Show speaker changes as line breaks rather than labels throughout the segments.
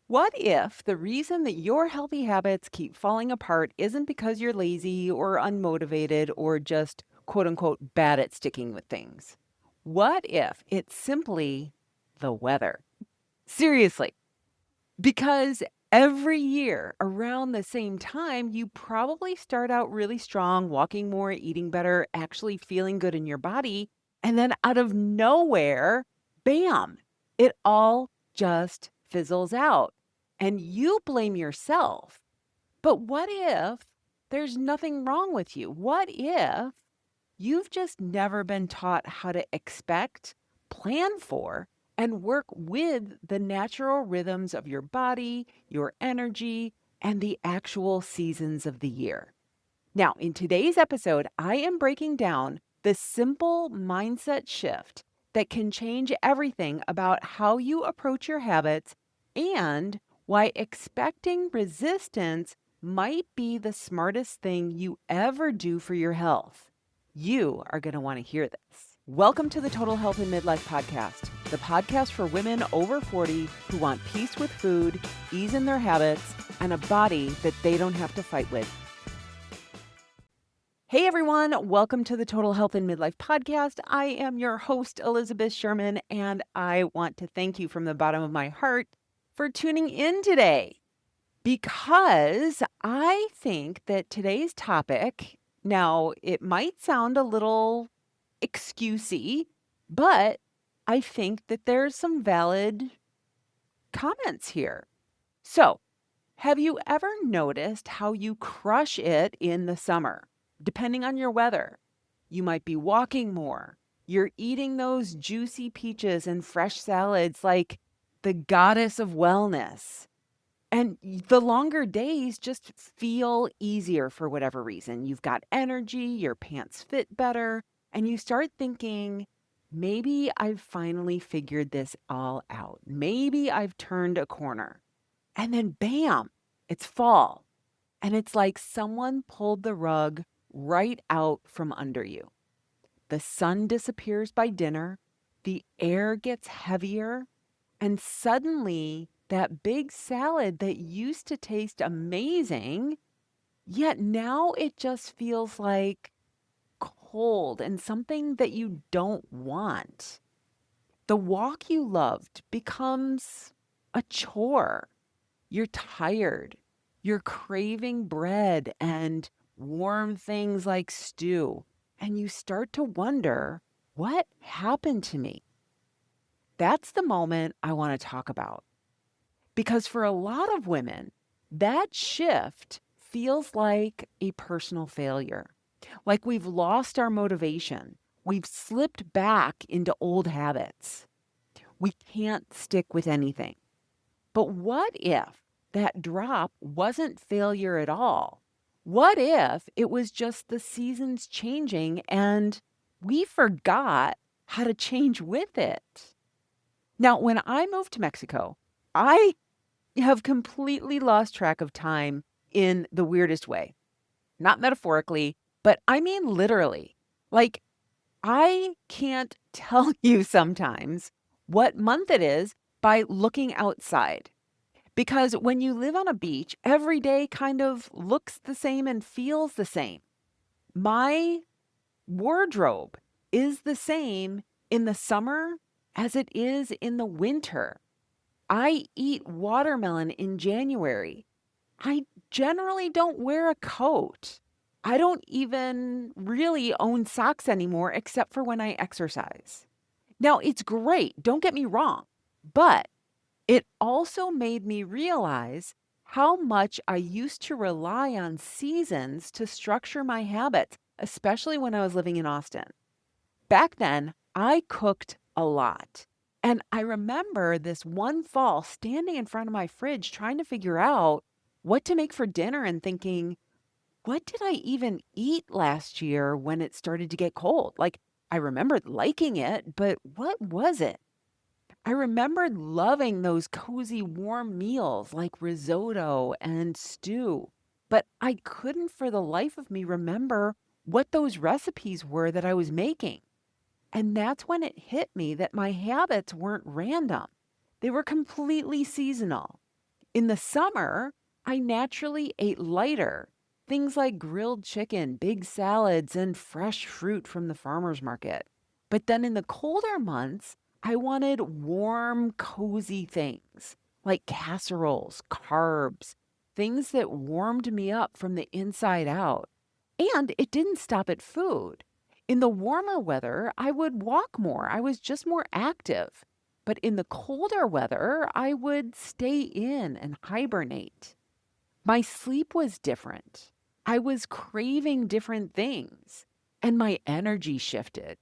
What if the reason that your healthy habits keep falling apart isn't because you're lazy or unmotivated or just quote unquote bad at sticking with things? What if it's simply the weather? Seriously, because every year around the same time, you probably start out really strong, walking more, eating better, actually feeling good in your body. And then out of nowhere, bam, it all just fizzles out. And you blame yourself. But what if there's nothing wrong with you? What if you've just never been taught how to expect, plan for, and work with the natural rhythms of your body, your energy, and the actual seasons of the year? Now, in today's episode, I am breaking down the simple mindset shift that can change everything about how you approach your habits and why expecting resistance might be the smartest thing you ever do for your health. You are going to want to hear this. Welcome to the Total Health in Midlife podcast, the podcast for women over 40 who want peace with food, ease in their habits, and a body that they don't have to fight with. Hey everyone, welcome to the Total Health in Midlife podcast. I am your host, Elizabeth Sherman, and I want to thank you from the bottom of my heart for tuning in today because I think that today's topic, now it might sound a little excusey, but I think that there's some valid comments here. So, have you ever noticed how you crush it in the summer? Depending on your weather, you might be walking more. You're eating those juicy peaches and fresh salads like the goddess of wellness. And the longer days just feel easier for whatever reason. You've got energy, your pants fit better, and you start thinking, maybe I've finally figured this all out. Maybe I've turned a corner. And then bam, it's fall. And it's like someone pulled the rug right out from under you. The sun disappears by dinner, the air gets heavier, and suddenly that big salad that used to taste amazing, yet now it just feels like cold and something that you don't want. The walk you loved becomes a chore. You're tired. You're craving bread and warm things like stew. And you start to wonder, what happened to me? That's the moment I want to talk about. Because for a lot of women, that shift feels like a personal failure. Like we've lost our motivation. We've slipped back into old habits. We can't stick with anything. But what if that drop wasn't failure at all? What if it was just the seasons changing and we forgot how to change with it? Now, when I moved to Mexico, I have completely lost track of time in the weirdest way. Not metaphorically, but I mean literally. Like, I can't tell you sometimes what month it is by looking outside. Because when you live on a beach, every day kind of looks the same and feels the same. My wardrobe is the same in the summer as it is in the winter. I eat watermelon in January. I generally don't wear a coat. I don't even really own socks anymore except for when I exercise. Now, it's great, don't get me wrong, but it also made me realize how much I used to rely on seasons to structure my habits, especially when I was living in Austin. Back then, I cooked a lot. And I remember this one fall standing in front of my fridge trying to figure out what to make for dinner and thinking, what did I even eat last year when it started to get cold? Like, I remembered liking it, but what was it? I remembered loving those cozy, warm meals like risotto and stew, but I couldn't for the life of me remember what those recipes were that I was making. And that's when it hit me that my habits weren't random. They were completely seasonal. In the summer, I naturally ate lighter, things like grilled chicken, big salads, and fresh fruit from the farmer's market. But then in the colder months, I wanted warm, cozy things like casseroles, carbs, things that warmed me up from the inside out. And it didn't stop at food. In the warmer weather, I would walk more. I was just more active. But in the colder weather, I would stay in and hibernate. My sleep was different. I was craving different things, and my energy shifted.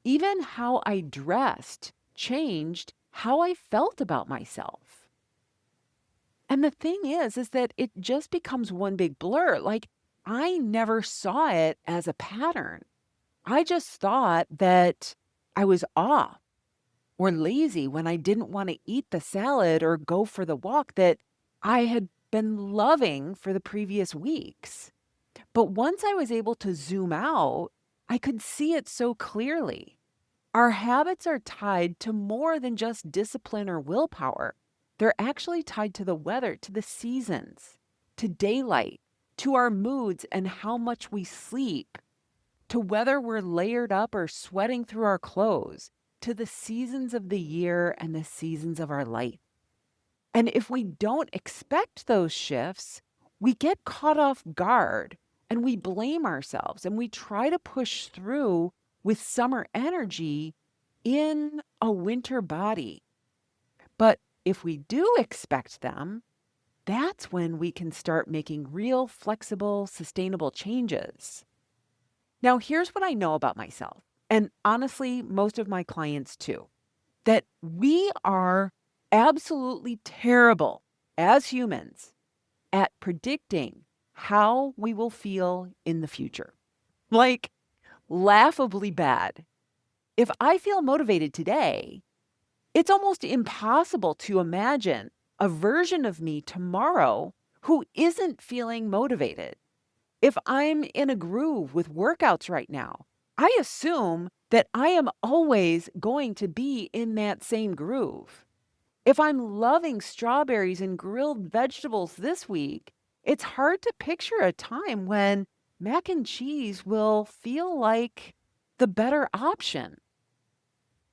Even how I dressed changed how I felt about myself. And the thing is that it just becomes one big blur. Like I never saw it as a pattern. I just thought that I was off or lazy when I didn't want to eat the salad or go for the walk that I had been loving for the previous weeks. But once I was able to zoom out, I could see it so clearly. Our habits are tied to more than just discipline or willpower. They're actually tied to the weather, to the seasons, to daylight, to our moods and how much we sleep, to whether we're layered up or sweating through our clothes, to the seasons of the year and the seasons of our life. And if we don't expect those shifts, we get caught off guard and we blame ourselves and we try to push through with summer energy in a winter body. But if we do expect them, that's when we can start making real, flexible, sustainable changes. Now, here's what I know about myself, and honestly, most of my clients too, that we are absolutely terrible as humans at predicting how we will feel in the future. Like, laughably bad. If I feel motivated today, it's almost impossible to imagine a version of me tomorrow who isn't feeling motivated. If I'm in a groove with workouts right now, I assume that I am always going to be in that same groove. If I'm loving strawberries and grilled vegetables this week, it's hard to picture a time when mac and cheese will feel like the better option.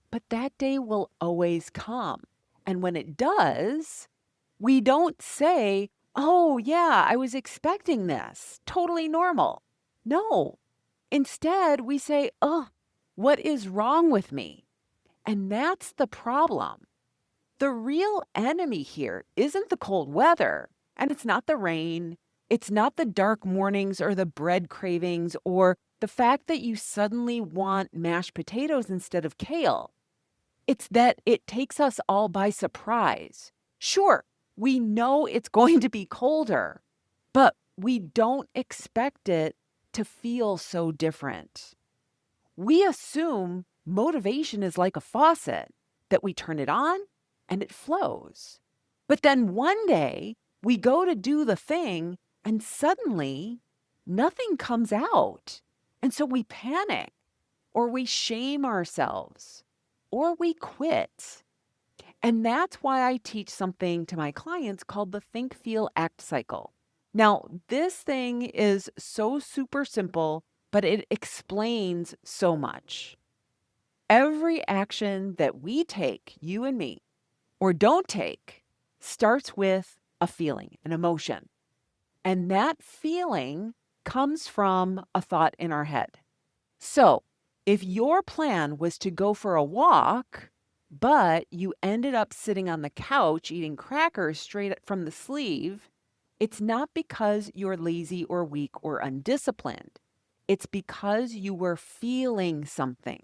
But that day will always come. And when it does, we don't say, oh, yeah, I was expecting this. Totally normal. No. Instead, we say, oh, what is wrong with me? And that's the problem. The real enemy here isn't the cold weather, and it's not the rain. It's not the dark mornings or the bread cravings or the fact that you suddenly want mashed potatoes instead of kale. It's that it takes us all by surprise. Sure, we know it's going to be colder, but we don't expect it to feel so different. We assume motivation is like a faucet, that we turn it on and it flows. But then one day we go to do the thing and suddenly nothing comes out. And so we panic or we shame ourselves or we quit. And that's why I teach something to my clients called the think, feel, act cycle. Now, this thing is so super simple, but it explains so much. Every action that we take, you and me, or don't take, starts with a feeling, an emotion. And that feeling comes from a thought in our head. So, if your plan was to go for a walk, but you ended up sitting on the couch eating crackers straight from the sleeve, it's not because you're lazy or weak or undisciplined. It's because you were feeling something.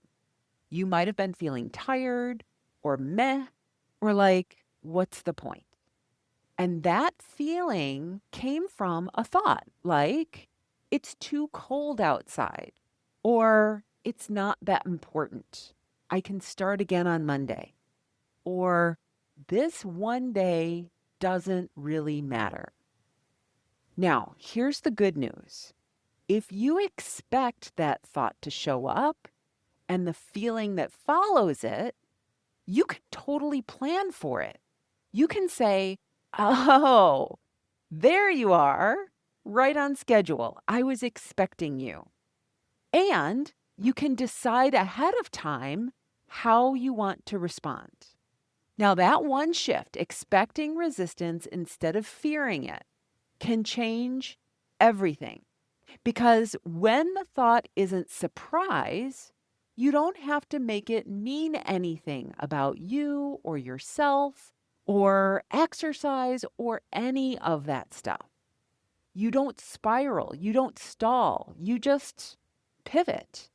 You might have been feeling tired or meh or like, what's the point? And that feeling came from a thought like, it's too cold outside or it's not that important. I can start again on Monday. Or this one day doesn't really matter. Now, here's the good news. If you expect that thought to show up and the feeling that follows it, you can totally plan for it. You can say, Oh, there you are, right on schedule. I was expecting you. And you can decide ahead of time how you want to respond. Now, that one shift, expecting resistance instead of fearing it, can change everything. Because when the thought isn't surprise, you don't have to make it mean anything about you or yourself or exercise or any of that stuff. You don't spiral, you don't stall, you just pivot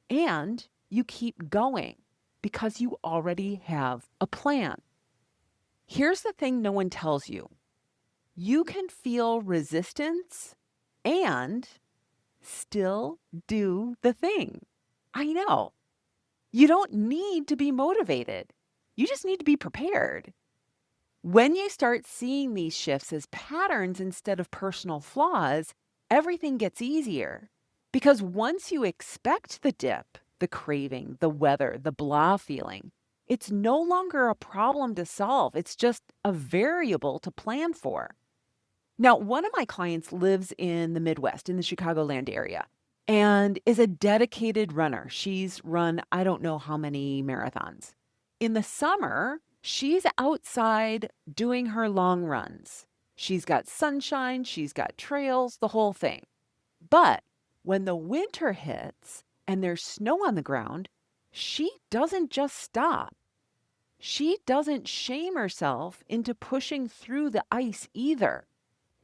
and you keep going because you already have a plan. Here's the thing no one tells you: you can feel resistance and still do the thing. I know. You don't need to be motivated. You just need to be prepared. When you start seeing these shifts as patterns instead of personal flaws, everything gets easier. Because once you expect the dip, the craving, the weather, the blah feeling, it's no longer a problem to solve. It's just a variable to plan for. Now, one of my clients lives in the Midwest, in the Chicagoland area, and is a dedicated runner. She's run, I don't know how many marathons. In the summer, she's outside doing her long runs. She's got sunshine, she's got trails, the whole thing. But when the winter hits and there's snow on the ground, she doesn't just stop. She doesn't shame herself into pushing through the ice either.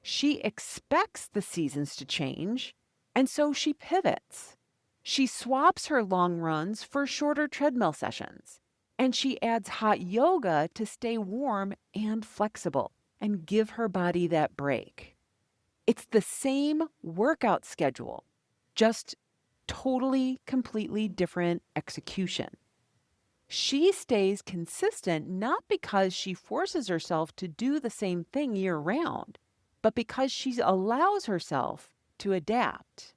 She expects the seasons to change, and so she pivots. She swaps her long runs for shorter treadmill sessions, and she adds hot yoga to stay warm and flexible and give her body that break. It's the same workout schedule, just totally, completely different execution. She stays consistent not because she forces herself to do the same thing year round, but because she allows herself to adapt.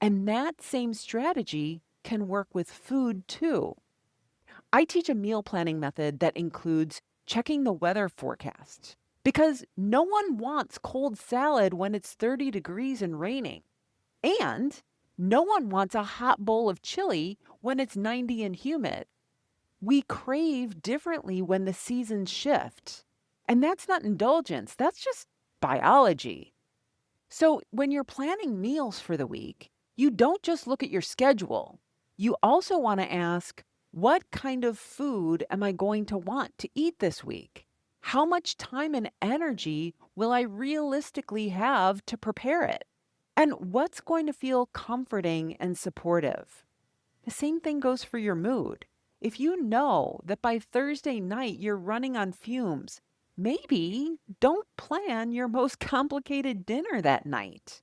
And that same strategy can work with food too. I teach a meal planning method that includes checking the weather forecast because no one wants cold salad when it's 30 degrees and raining. And no one wants a hot bowl of chili when it's 90 and humid. We crave differently when the seasons shift. And that's not indulgence, that's just biology. So when you're planning meals for the week, you don't just look at your schedule. You also want to ask, what kind of food am I going to want to eat this week? How much time and energy will I realistically have to prepare it? And what's going to feel comforting and supportive? The same thing goes for your mood. If you know that by Thursday night you're running on fumes, maybe don't plan your most complicated dinner that night.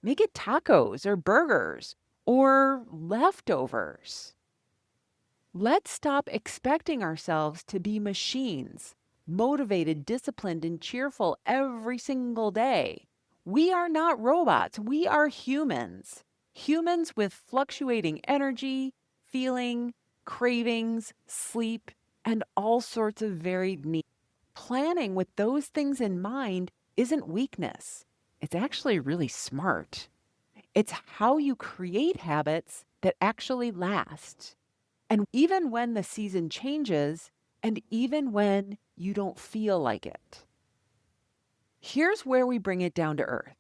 Make it tacos or burgers or leftovers. Let's stop expecting ourselves to be machines, motivated, disciplined, and cheerful every single day. We are not robots. We are humans. Humans with fluctuating energy, feeling, cravings, sleep, and all sorts of varied needs. Planning with those things in mind isn't weakness. It's actually really smart. It's how you create habits that actually last. And even when the season changes, and even when you don't feel like it. Here's where we bring it down to earth.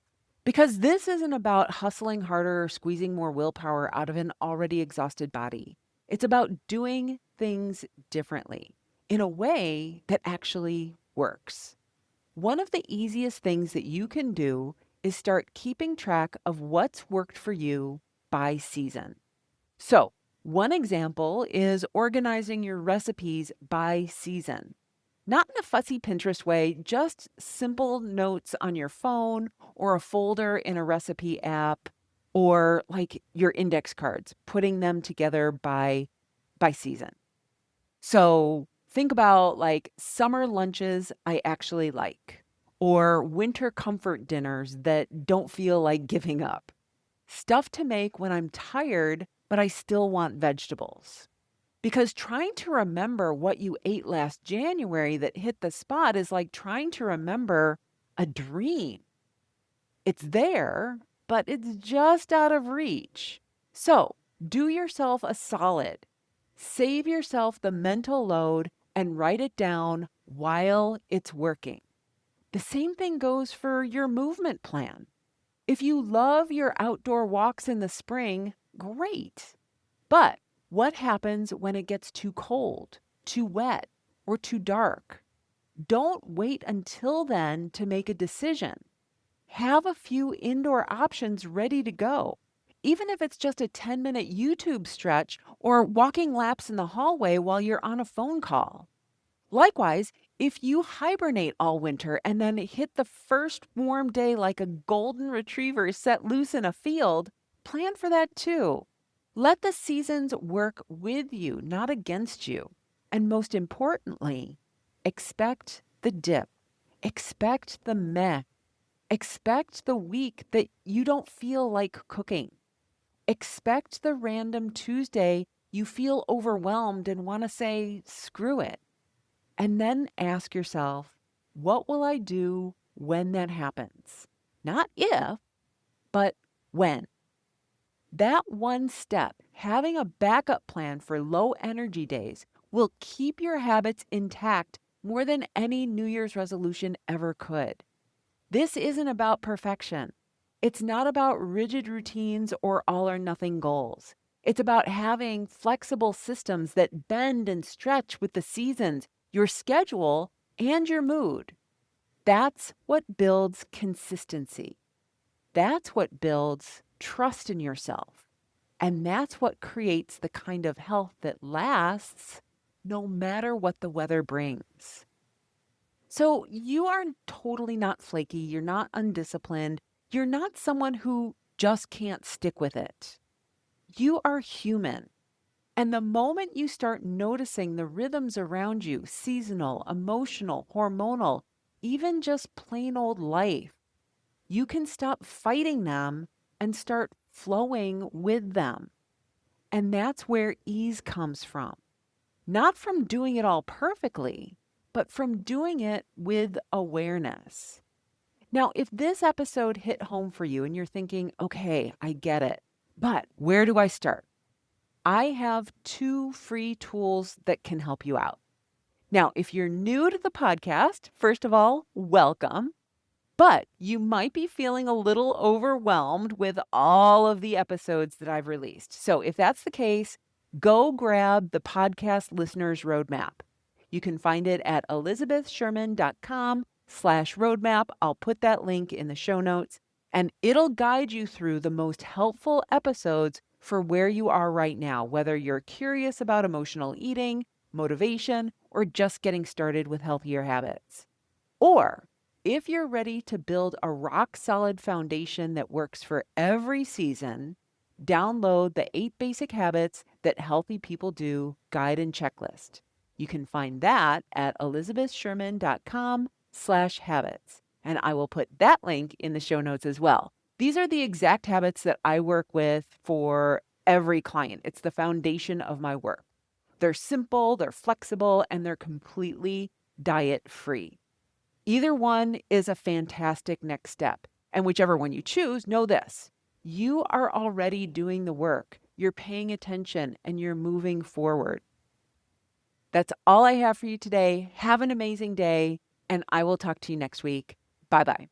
Because this isn't about hustling harder or squeezing more willpower out of an already exhausted body. It's about doing things differently in a way that actually works. One of the easiest things that you can do is start keeping track of what's worked for you by season. So, one example is organizing your recipes by season. Not in a fussy Pinterest way, just simple notes on your phone or a folder in a recipe app or like your index cards, putting them together by season. So think about like summer lunches I actually like, or winter comfort dinners that don't feel like giving up. Stuff to make when I'm tired, but I still want vegetables. Because trying to remember what you ate last January that hit the spot is like trying to remember a dream. It's there, but it's just out of reach. So do yourself a solid. Save yourself the mental load and write it down while it's working. The same thing goes for your movement plan. If you love your outdoor walks in the spring, great. But what happens when it gets too cold, too wet, or too dark? Don't wait until then to make a decision. Have a few indoor options ready to go, even if it's just a 10-minute YouTube stretch or walking laps in the hallway while you're on a phone call. Likewise, if you hibernate all winter and then hit the first warm day like a golden retriever set loose in a field, plan for that too. Let the seasons work with you, not against you. And most importantly, expect the dip. Expect the meh. Expect the week that you don't feel like cooking. Expect the random Tuesday you feel overwhelmed and want to say, screw it. And then ask yourself, what will I do when that happens? Not if, but when. That one step, having a backup plan for low energy days, will keep your habits intact more than any New Year's resolution ever could. This isn't about perfection. It's not about rigid routines or all or nothing goals. It's about having flexible systems that bend and stretch with the seasons, your schedule, and your mood. That's what builds consistency. That's what builds trust in yourself. And that's what creates the kind of health that lasts no matter what the weather brings. So you are totally not flaky. You're not undisciplined. You're not someone who just can't stick with it. You are human. And the moment you start noticing the rhythms around you, seasonal, emotional, hormonal, even just plain old life, you can stop fighting them and start flowing with them. And that's where ease comes from. Not from doing it all perfectly, but from doing it with awareness. Now, if this episode hit home for you and you're thinking, okay, I get it, but where do I start? I have 2 free tools that can help you out. Now, if you're new to the podcast, first of all, welcome. But you might be feeling a little overwhelmed with all of the episodes that I've released. So if that's the case, go grab the Podcast Listeners Roadmap. You can find it at elizabethsherman.com/roadmap. I'll put that link in the show notes, and it'll guide you through the most helpful episodes for where you are right now, whether you're curious about emotional eating, motivation, or just getting started with healthier habits. Or if you're ready to build a rock-solid foundation that works for every season, download the 8 Basic Habits That Healthy People Do guide and checklist. You can find that at elizabethsherman.com/habits. And I will put that link in the show notes as well. These are the exact habits that I work with for every client. It's the foundation of my work. They're simple, they're flexible, and they're completely diet-free. Either one is a fantastic next step. And whichever one you choose, know this: you are already doing the work. You're paying attention and you're moving forward. That's all I have for you today. Have an amazing day, and I will talk to you next week. Bye-bye.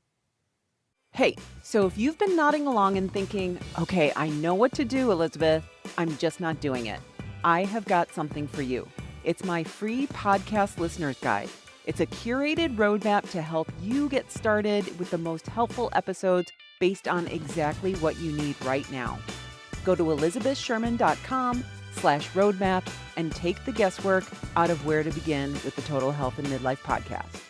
Hey, so if you've been nodding along and thinking, okay, I know what to do, Elizabeth, I'm just not doing it, I have got something for you. It's my free podcast listener's guide. It's a curated roadmap to help you get started with the most helpful episodes based on exactly what you need right now. Go to elizabethsherman.com/roadmap and take the guesswork out of where to begin with the Total Health and Midlife podcast.